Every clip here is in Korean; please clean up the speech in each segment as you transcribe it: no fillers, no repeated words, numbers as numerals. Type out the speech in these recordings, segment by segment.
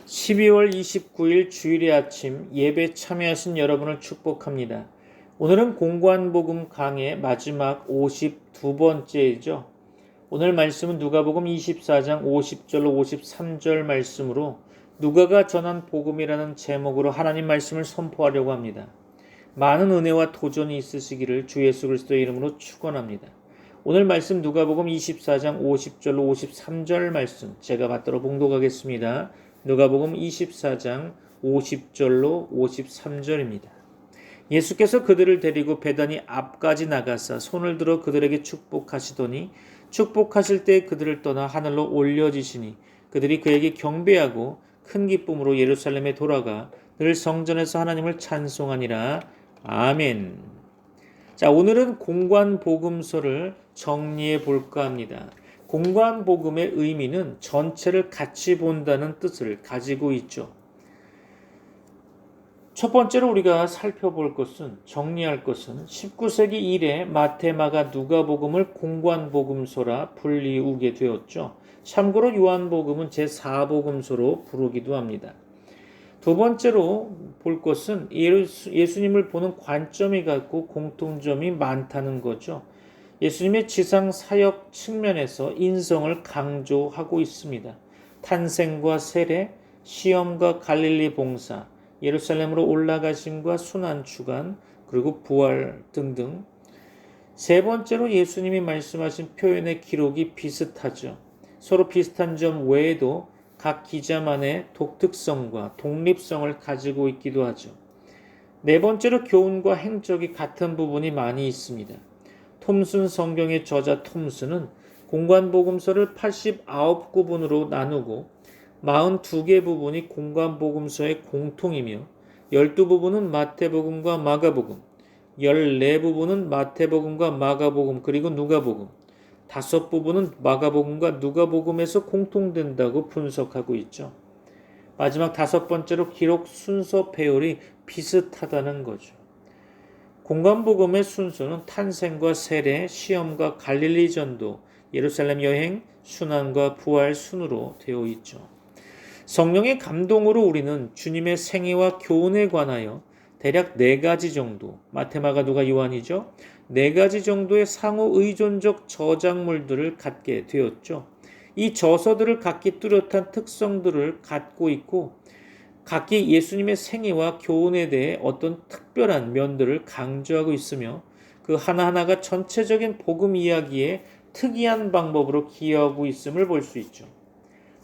12월 29일 주일의 아침 예배 참여하신 여러분을 축복합니다. 오늘은 공관복음 강의 마지막 52번째이죠. 오늘 말씀은 누가복음 24장 50절로 53절 말씀으로 누가가 전한 복음이라는 제목으로 하나님 말씀을 선포하려고 합니다. 많은 은혜와 도전이 있으시기를 주 예수 그리스도의 이름으로 축원합니다. 오늘 말씀 누가복음 24장 50절로 53절 말씀 제가 받들어 봉독하겠습니다. 누가복음 24장 50절로 53절입니다. 예수께서 그들을 데리고 베다니 앞까지 나가사 손을 들어 그들에게 축복하시더니 축복하실 때 그들을 떠나 하늘로 올려지시니 그들이 그에게 경배하고 큰 기쁨으로 예루살렘에 돌아가 늘 성전에서 하나님을 찬송하니라. 아멘. 자, 오늘은 공관복음서를 정리해 볼까 합니다. 공관복음의 의미는 전체를 같이 본다는 뜻을 가지고 있죠. 첫 번째로 우리가 살펴볼 것은, 정리할 것은 19세기 이래 마태, 마가, 누가복음을 공관복음서라 불리우게 되었죠. 참고로 요한복음은 제4복음서로 부르기도 합니다. 두 번째로 볼 것은 예수님을 보는 관점이 갖고 공통점이 많다는 거죠. 예수님의 지상 사역 측면에서 인성을 강조하고 있습니다. 탄생과 세례, 시험과 갈릴리 봉사, 예루살렘으로 올라가심과 순환 주간, 그리고 부활 등등. 세 번째로 예수님이 말씀하신 표현의 기록이 비슷하죠. 서로 비슷한 점 외에도 각 기자만의 독특성과 독립성을 가지고 있기도 하죠. 네 번째로 교훈과 행적이 같은 부분이 많이 있습니다. 톰슨 성경의 저자 톰슨은 공관복음서를 89구분으로 나누고 42개 부분이 공관복음서의 공통이며 12부분은 마태복음과 마가복음, 14부분은 마태복음과 마가복음 그리고 누가복음, 5부분은 마가복음과 누가복음에서 공통된다고 분석하고 있죠. 마지막 5번째로 기록 순서 배열이 비슷하다는 거죠. 공관복음의 순서는 탄생과 세례, 시험과 갈릴리 전도, 예루살렘 여행, 순환과 부활 순으로 되어 있죠. 성령의 감동으로 우리는 주님의 생애와 교훈에 관하여 대략 4가지 정도, 마태, 마가, 누가, 요한이죠. 4가지 정도의 상호 의존적 저작물들을 갖게 되었죠. 이 저서들을 각기 뚜렷한 특성들을 갖고 있고 각기 예수님의 생애와 교훈에 대해 어떤 특별한 면들을 강조하고 있으며 그 하나하나가 전체적인 복음 이야기에 특이한 방법으로 기여하고 있음을 볼 수 있죠.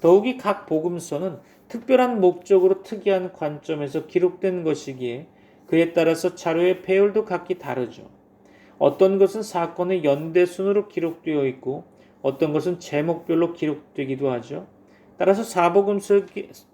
더욱이 각 복음서는 특별한 목적으로 특이한 관점에서 기록된 것이기에 그에 따라서 자료의 배열도 각기 다르죠. 어떤 것은 사건의 연대순으로 기록되어 있고 어떤 것은 제목별로 기록되기도 하죠. 따라서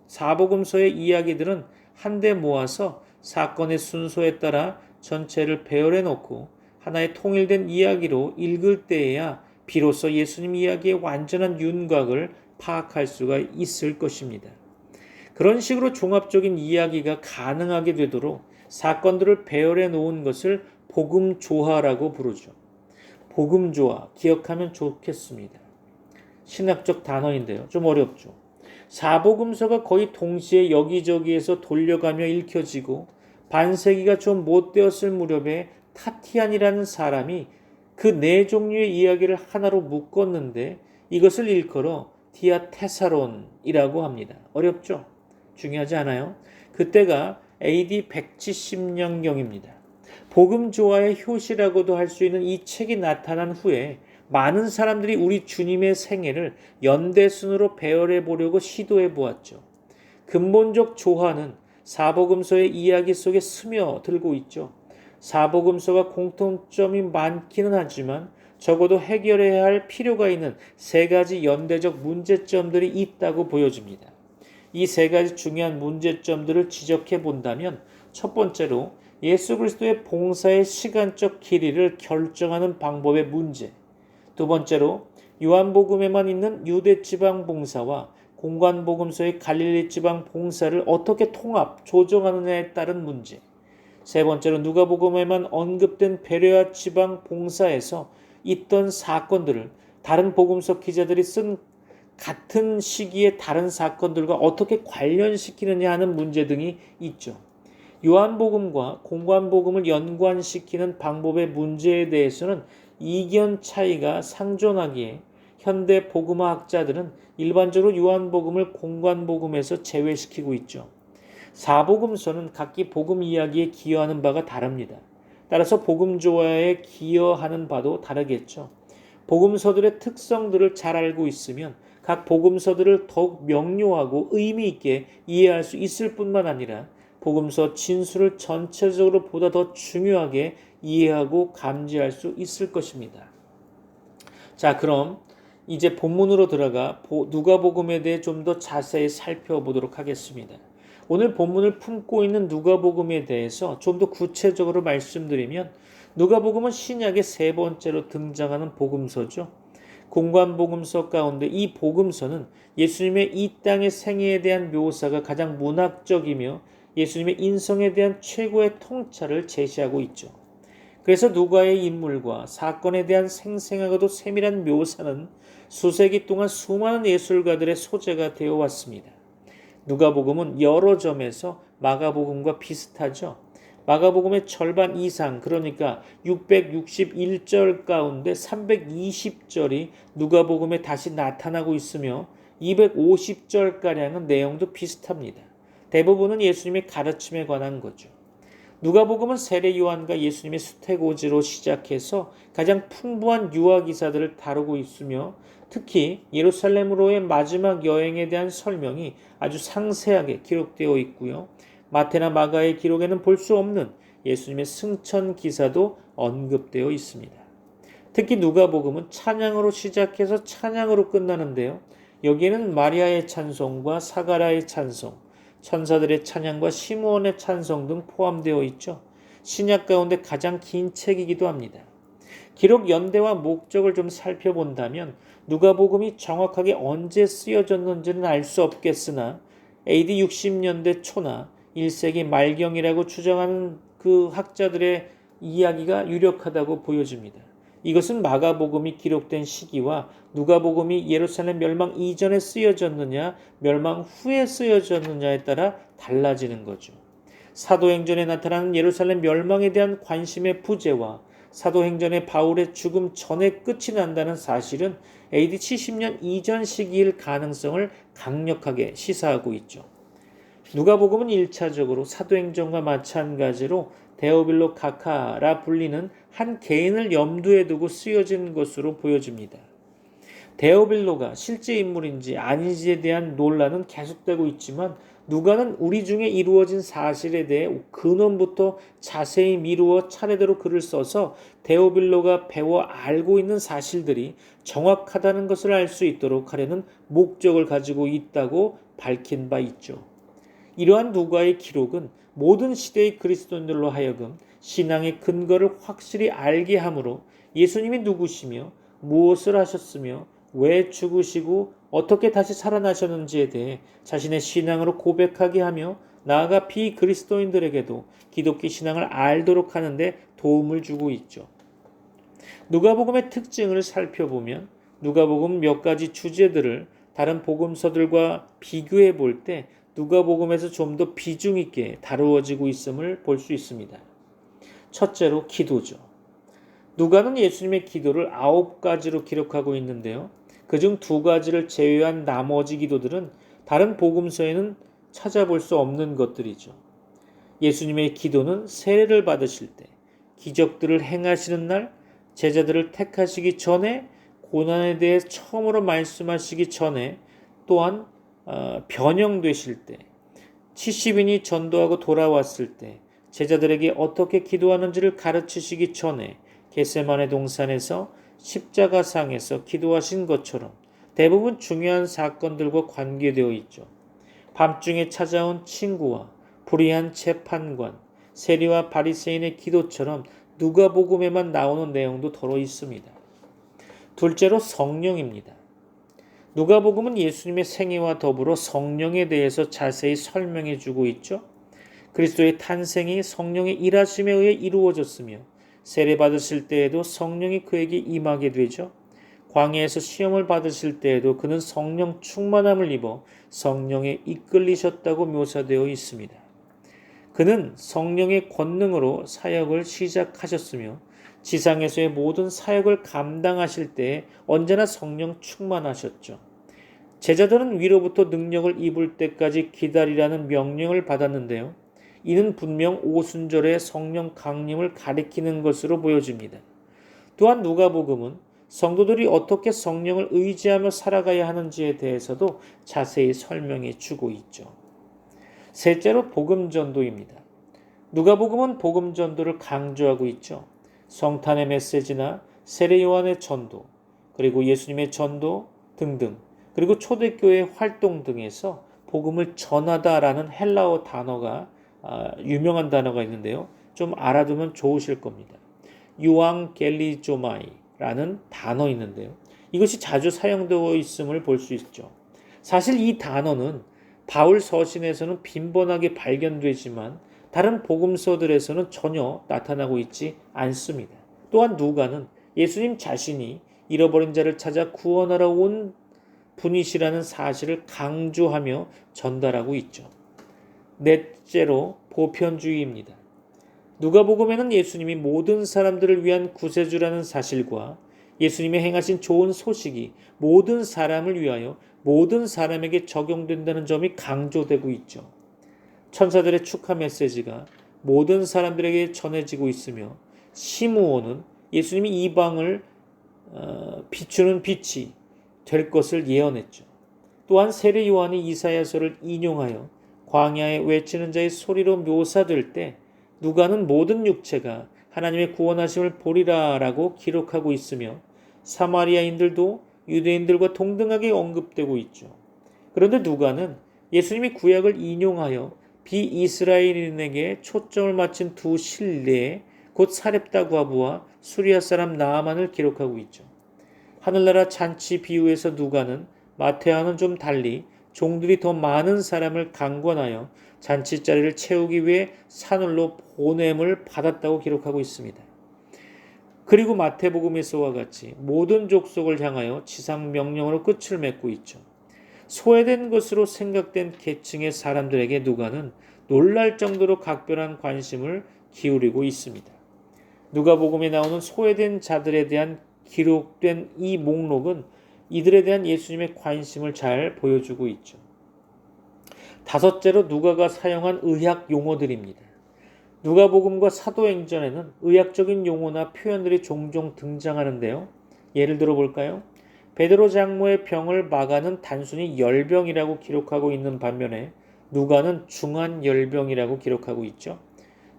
사복음서의 이야기들은 한데 모아서 사건의 순서에 따라 전체를 배열해 놓고 하나의 통일된 이야기로 읽을 때에야 비로소 예수님 이야기의 완전한 윤곽을 파악할 수가 있을 것입니다. 그런 식으로 종합적인 이야기가 가능하게 되도록 사건들을 배열해 놓은 것을 복음조화라고 부르죠. 복음조화, 기억하면 좋겠습니다. 신학적 단어인데요. 좀 어렵죠. 사복음서가 거의 동시에 여기저기에서 돌려가며 읽혀지고 반세기가 좀 못되었을 무렵에 타티안이라는 사람이 그 4종류의 이야기를 하나로 묶었는데 이것을 일컬어 디아테사론이라고 합니다. 어렵죠? 중요하지 않아요? 그때가 AD 170년경입니다. 복음조화의 효시라고도 할 수 있는 이 책이 나타난 후에 많은 사람들이 우리 주님의 생애를 연대순으로 배열해 보려고 시도해 보았죠. 근본적 조화는 사복음서의 이야기 속에 스며들고 있죠. 사복음서가 공통점이 많기는 하지만 적어도 해결해야 할 필요가 있는 3가지 연대적 문제점들이 있다고 보여집니다. 이 3가지 중요한 문제점들을 지적해 본다면 첫 번째로 예수 그리스도의 봉사의 시간적 길이를 결정하는 방법의 문제, 두 번째로 요한복음에만 있는 유대 지방 봉사와 공관복음서의 갈릴리 지방 봉사를 어떻게 통합, 조정하느냐에 따른 문제, 세 번째로 누가복음에만 언급된 베레아 지방 봉사에서 있던 사건들을 다른 복음서 기자들이 쓴 같은 시기에 다른 사건들과 어떻게 관련시키느냐 하는 문제 등이 있죠. 요한복음과 공관복음을 연관시키는 방법의 문제에 대해서는 이견 차이가 상존하기에 현대 복음화학자들은 일반적으로 요한복음을 공관복음에서 제외시키고 있죠. 사복음서는 각기 복음 이야기에 기여하는 바가 다릅니다. 따라서 복음 조화에 기여하는 바도 다르겠죠. 복음서들의 특성들을 잘 알고 있으면 각 복음서들을 더욱 명료하고 의미 있게 이해할 수 있을 뿐만 아니라 복음서 진술을 전체적으로 보다 더 중요하게 이해하고 감지할 수 있을 것입니다. 자, 그럼 이제 본문으로 들어가 누가복음에 대해 좀 더 자세히 살펴보도록 하겠습니다. 오늘 본문을 품고 있는 누가복음에 대해서 좀 더 구체적으로 말씀드리면 누가복음은 신약의 세 번째로 등장하는 복음서죠. 공관복음서 가운데 이 복음서는 예수님의 이 땅의 생애에 대한 묘사가 가장 문학적이며 예수님의 인성에 대한 최고의 통찰을 제시하고 있죠. 그래서 누가의 인물과 사건에 대한 생생하고도 세밀한 묘사는 수세기 동안 수많은 예술가들의 소재가 되어 왔습니다. 누가복음은 여러 점에서 마가복음과 비슷하죠. 마가복음의 절반 이상, 그러니까 661절 가운데 320절이 누가복음에 다시 나타나고 있으며 250절가량은 내용도 비슷합니다. 대부분은 예수님의 가르침에 관한 거죠. 누가복음은 세례 요한과 예수님의 수태고지로 시작해서 가장 풍부한 유아 기사들을 다루고 있으며 특히 예루살렘으로의 마지막 여행에 대한 설명이 아주 상세하게 기록되어 있고요. 마태나 마가의 기록에는 볼 수 없는 예수님의 승천 기사도 언급되어 있습니다. 특히 누가복음은 찬양으로 시작해서 찬양으로 끝나는데요. 여기에는 마리아의 찬송과 사가라의 찬송, 천사들의 찬양과 시므온의 찬송 등 포함되어 있죠. 신약 가운데 가장 긴 책이기도 합니다. 기록 연대와 목적을 좀 살펴본다면 누가복음이 정확하게 언제 쓰여졌는지는 알 수 없겠으나 AD 60년대 초나 1세기 말경이라고 추정하는 그 학자들의 이야기가 유력하다고 보여집니다. 이것은 마가복음이 기록된 시기와 누가복음이 예루살렘 멸망 이전에 쓰여졌느냐 멸망 후에 쓰여졌느냐에 따라 달라지는 거죠. 사도행전에 나타나는 예루살렘 멸망에 대한 관심의 부재와 사도행전의 바울의 죽음 전에 끝이 난다는 사실은 AD 70년 이전 시기일 가능성을 강력하게 시사하고 있죠. 누가복음은 1차적으로 사도행전과 마찬가지로 데오빌로 카카라 불리는 한 개인을 염두에 두고 쓰여진 것으로 보여집니다. 데오빌로가 실제 인물인지 아닌지에 대한 논란은 계속되고 있지만 누가는 우리 중에 이루어진 사실에 대해 근원부터 자세히 미루어 차례대로 글을 써서 데오빌로가 배워 알고 있는 사실들이 정확하다는 것을 알 수 있도록 하려는 목적을 가지고 있다고 밝힌 바 있죠. 이러한 누가의 기록은 모든 시대의 그리스도인들로 하여금 신앙의 근거를 확실히 알게 하므로 예수님이 누구시며 무엇을 하셨으며 왜 죽으시고 어떻게 다시 살아나셨는지에 대해 자신의 신앙으로 고백하게 하며 나아가 비그리스도인들에게도 기독교 신앙을 알도록 하는데 도움을 주고 있죠. 누가복음의 특징을 살펴보면 누가복음 몇 가지 주제들을 다른 복음서들과 비교해 볼 때 누가복음에서 좀 더 비중 있게 다루어지고 있음을 볼 수 있습니다. 첫째로 기도죠. 누가는 예수님의 기도를 9가지로 기록하고 있는데요. 그중 2가지를 제외한 나머지 기도들은 다른 복음서에는 찾아볼 수 없는 것들이죠. 예수님의 기도는 세례를 받으실 때, 기적들을 행하시는 날, 제자들을 택하시기 전에, 고난에 대해 처음으로 말씀하시기 전에, 또한 변형되실 때, 70인이 전도하고 돌아왔을 때, 제자들에게 어떻게 기도하는지를 가르치시기 전에 겟세마네 동산에서 십자가상에서 기도하신 것처럼 대부분 중요한 사건들과 관계되어 있죠. 밤중에 찾아온 친구와 불의한 재판관, 세리와 바리새인의 기도처럼 누가복음에만 나오는 내용도 더러 있습니다. 둘째로 성령입니다. 누가복음은 예수님의 생애와 더불어 성령에 대해서 자세히 설명해 주고 있죠. 그리스도의 탄생이 성령의 일하심에 의해 이루어졌으며 세례받으실 때에도 성령이 그에게 임하게 되죠. 광야에서 시험을 받으실 때에도 그는 성령 충만함을 입어 성령에 이끌리셨다고 묘사되어 있습니다. 그는 성령의 권능으로 사역을 시작하셨으며 지상에서의 모든 사역을 감당하실 때 언제나 성령 충만하셨죠. 제자들은 위로부터 능력을 입을 때까지 기다리라는 명령을 받았는데요. 이는 분명 오순절의 성령 강림을 가리키는 것으로 보여집니다. 또한 누가복음은 성도들이 어떻게 성령을 의지하며 살아가야 하는지에 대해서도 자세히 설명해 주고 있죠. 셋째로 복음 전도입니다. 누가복음은 복음 전도를 강조하고 있죠. 성탄의 메시지나 세례 요한의 전도, 그리고 예수님의 전도 등등, 그리고 초대교회 활동 등에서 복음을 전하다라는 헬라어 단어가 유명한 단어가 있는데요. 좀 알아두면 좋으실 겁니다. 유앙겔리조마이라는 단어 있는데요. 이것이 자주 사용되어 있음을 볼 수 있죠. 사실 이 단어는 바울 서신에서는 빈번하게 발견되지만 다른 복음서들에서는 전혀 나타나고 있지 않습니다. 또한 누가는 예수님 자신이 잃어버린 자를 찾아 구원하러 온 분이시라는 사실을 강조하며 전달하고 있죠. 넷째로 보편주의입니다. 누가복음에는 예수님이 모든 사람들을 위한 구세주라는 사실과 예수님이 행하신 좋은 소식이 모든 사람을 위하여 모든 사람에게 적용된다는 점이 강조되고 있죠. 천사들의 축하 메시지가 모든 사람들에게 전해지고 있으며 시므온은 예수님이 이방을 비추는 빛이 될 것을 예언했죠. 또한 세례 요한이 이사야서를 인용하여 광야에 외치는 자의 소리로 묘사될 때 누가는 모든 육체가 하나님의 구원하심을 보리라라고 기록하고 있으며 사마리아인들도 유대인들과 동등하게 언급되고 있죠. 그런데 누가는 예수님이 구약을 인용하여 비이스라엘인에게 초점을 맞춘 두 신뢰, 곧 사렙다 과부와 수리아 사람 나아만을 기록하고 있죠. 하늘나라 잔치 비유에서 누가는 마태와는 좀 달리 종들이 더 많은 사람을 강권하여 잔치자리를 채우기 위해 산울로 보냄을 받았다고 기록하고 있습니다. 그리고 마태복음에서와 같이 모든 족속을 향하여 지상 명령으로 끝을 맺고 있죠. 소외된 것으로 생각된 계층의 사람들에게 누가는 놀랄 정도로 각별한 관심을 기울이고 있습니다. 누가복음에 나오는 소외된 자들에 대한 기록된 이 목록은 이들에 대한 예수님의 관심을 잘 보여주고 있죠. 다섯째로 누가가 사용한 의학 용어들입니다. 누가복음과 사도행전에는 의학적인 용어나 표현들이 종종 등장하는데요. 예를 들어 볼까요? 베드로 장모의 병을 마가는 단순히 열병이라고 기록하고 있는 반면에 누가는 중한 열병이라고 기록하고 있죠.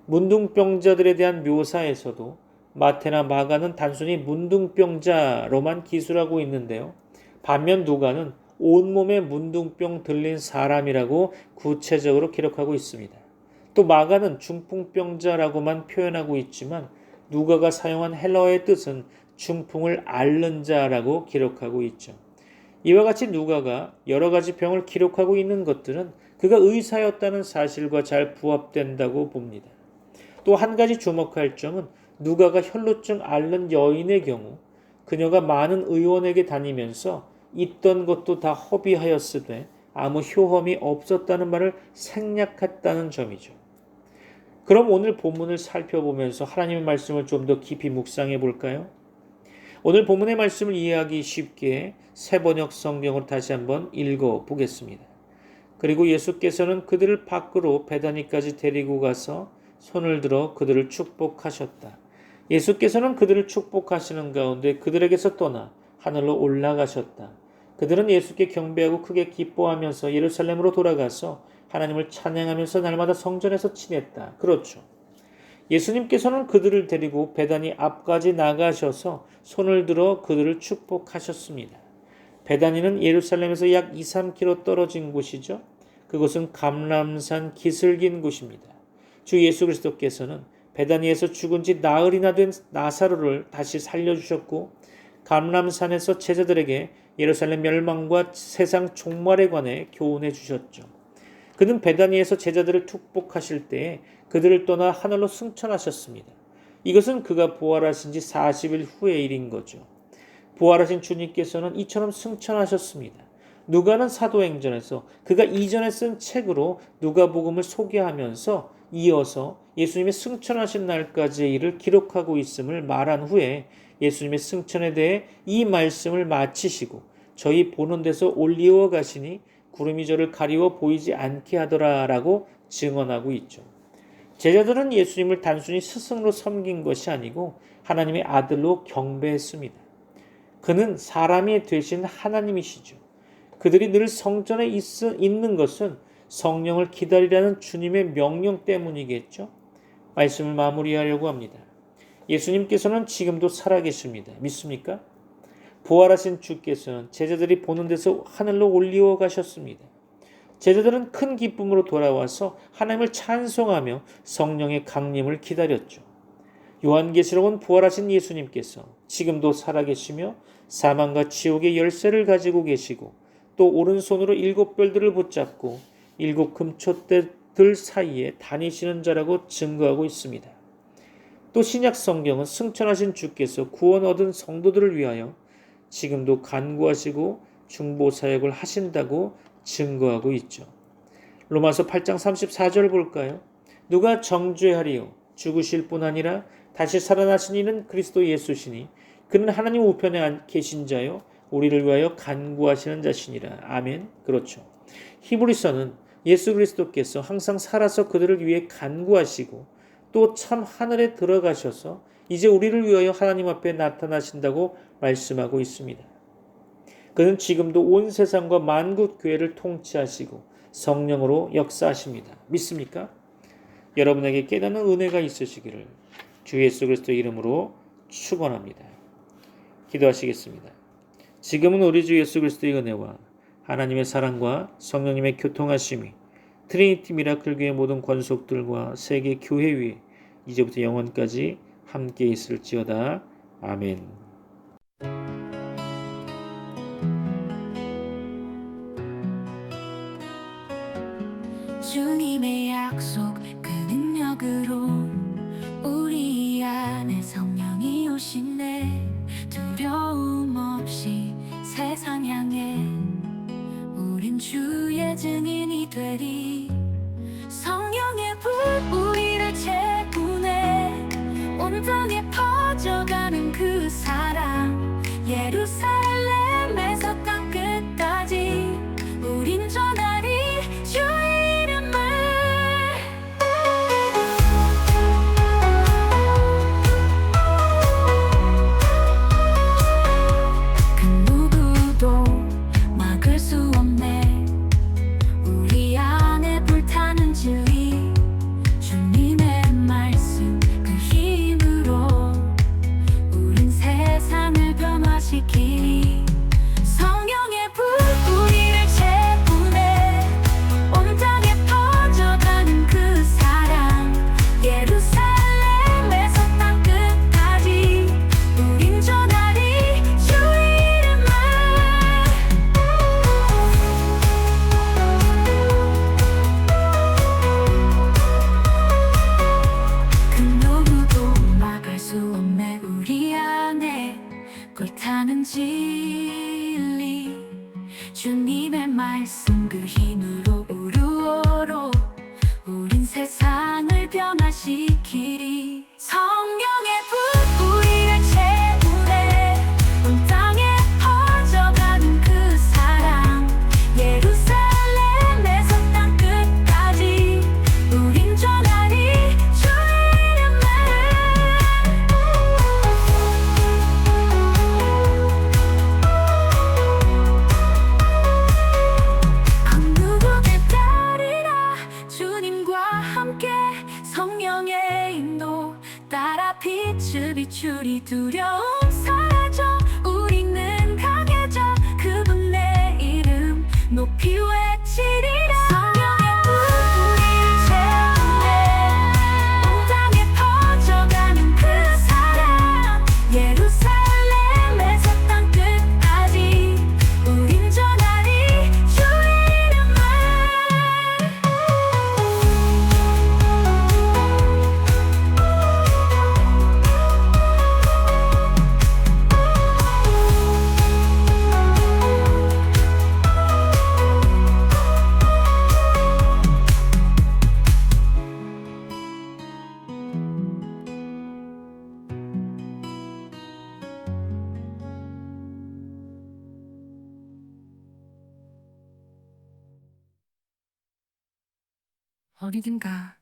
문둥병자들에 대한 묘사에서도 마태나 마가는 단순히 문둥병자로만 기술하고 있는데요. 반면 누가는 온몸에 문둥병 들린 사람이라고 구체적으로 기록하고 있습니다. 또 마가는 중풍병자라고만 표현하고 있지만 누가가 사용한 헬라어의 뜻은 중풍을 앓는 자라고 기록하고 있죠. 이와 같이 누가가 여러 가지 병을 기록하고 있는 것들은 그가 의사였다는 사실과 잘 부합된다고 봅니다. 또 한 가지 주목할 점은 누가가 혈루증 앓는 여인의 경우 그녀가 많은 의원에게 다니면서 있던 것도 다 허비하였으되 아무 효험이 없었다는 말을 생략했다는 점이죠. 그럼 오늘 본문을 살펴보면서 하나님의 말씀을 좀 더 깊이 묵상해 볼까요? 오늘 본문의 말씀을 이해하기 쉽게 새번역 성경으로 다시 한번 읽어 보겠습니다. 그리고 예수께서는 그들을 밖으로 베다니까지 데리고 가서 손을 들어 그들을 축복하셨다. 예수께서는 그들을 축복하시는 가운데 그들에게서 떠나 하늘로 올라가셨다. 그들은 예수께 경배하고 크게 기뻐하면서 예루살렘으로 돌아가서 하나님을 찬양하면서 날마다 성전에서 지냈다. 그렇죠. 예수님께서는 그들을 데리고 베다니 앞까지 나가셔서 손을 들어 그들을 축복하셨습니다. 베다니는 예루살렘에서 약 2-3km 떨어진 곳이죠. 그곳은 감람산 기슭인 곳입니다. 주 예수 그리스도께서는 베다니에서 죽은 지 나흘이나 된 나사로를 다시 살려주셨고 감람산에서 제자들에게 예루살렘 멸망과 세상 종말에 관해 교훈해 주셨죠. 그는 베다니에서 제자들을 축복하실 때에 그들을 떠나 하늘로 승천하셨습니다. 이것은 그가 부활하신 지 40일 후의 일인 거죠. 부활하신 주님께서는 이처럼 승천하셨습니다. 누가는 사도행전에서 그가 이전에 쓴 책으로 누가복음을 소개하면서 이어서 예수님의 승천하신 날까지의 일을 기록하고 있음을 말한 후에 예수님의 승천에 대해 이 말씀을 마치시고 저희 보는 데서 올리워 가시니 구름이 저를 가리워 보이지 않게 하더라라고 증언하고 있죠. 제자들은 예수님을 단순히 스승으로 섬긴 것이 아니고 하나님의 아들로 경배했습니다. 그는 사람이 되신 하나님이시죠. 그들이 늘 성전에 있는 것은 성령을 기다리라는 주님의 명령 때문이겠죠. 말씀을 마무리하려고 합니다. 예수님께서는 지금도 살아계십니다. 믿습니까? 부활하신 주께서는 제자들이 보는 데서 하늘로 올리워 가셨습니다. 제자들은 큰 기쁨으로 돌아와서 하나님을 찬송하며 성령의 강림을 기다렸죠. 요한계시록은 부활하신 예수님께서 지금도 살아계시며 사망과 지옥의 열쇠를 가지고 계시고 또 오른손으로 7별들을 붙잡고 7 금촛대들 사이에 다니시는 자라고 증거하고 있습니다. 또 신약 성경은 승천하신 주께서 구원 얻은 성도들을 위하여 지금도 간구하시고 중보 사역을 하신다고 증거하고 있죠. 로마서 8장 34절 볼까요? 누가 정죄하리요? 죽으실 뿐 아니라 다시 살아나신 이는 그리스도 예수시니 그는 하나님 우편에 계신 자요 우리를 위하여 간구하시는 자시니라. 아멘. 그렇죠. 히브리서는 예수 그리스도께서 항상 살아서 그들을 위해 간구하시고 또 참 하늘에 들어가셔서 이제 우리를 위하여 하나님 앞에 나타나신다고 말씀하고 있습니다. 그는 지금도 온 세상과 만국 교회를 통치하시고 성령으로 역사하십니다. 믿습니까? 여러분에게 깨닫는 은혜가 있으시기를 주 예수 그리스도 이름으로 축원합니다. 기도하시겠습니다. 지금은 우리 주 예수 그리스도의 은혜와 하나님의 사랑과 성령님의 교통하심이 트리니티 미라클 교회 모든 권속들과 세계 교회 위에 이제부터 영원까지 함께 있을지어다. 아멘. 주님의 약속 그 능력으로 우리 안에 성령이 오시네. 두려움 없이 세상 향해 우린 주의 증인이 되리. 성령의 불 우리를 채우네. 온 땅에 퍼져가는 그 사랑 예루살렘에서 땅 끝까지 우린 전하리 주 이름을. 그 누구도 막을 수 없네. 우리 안에 불타는 진리 주님의 말씀 그 힘으로 우린 세상을 변화시키리. 성령의 불 우리를 채우네. 온 땅에 퍼져가는 그 사랑 예루살렘에서 땅 끝까지 우린 전하리 주 이름을. 그 누구도 막을 수 없네. 우리 안에 불타는 진리 주님의 말씀 그 힘으로 우루오로 우린 세상을 변화시키리. 성령의 불 우리를 채우네. 온 땅에 퍼져가는 그 사랑 예루살렘에서 땅 끝까지 우린 전하리 주 이름을. 그 누구를 따르라. 주님과 함께 성령의 인도 따라 빛을 비추리. 두려움 사라져 우리는 강해져 그분의 이름 높이 외치리라. 성령의 불 우리를 채우네. 온 땅에 퍼져가는 그 사랑 예루살렘에서 땅 끝까지 우린 전하리 주 이름을. 어디든가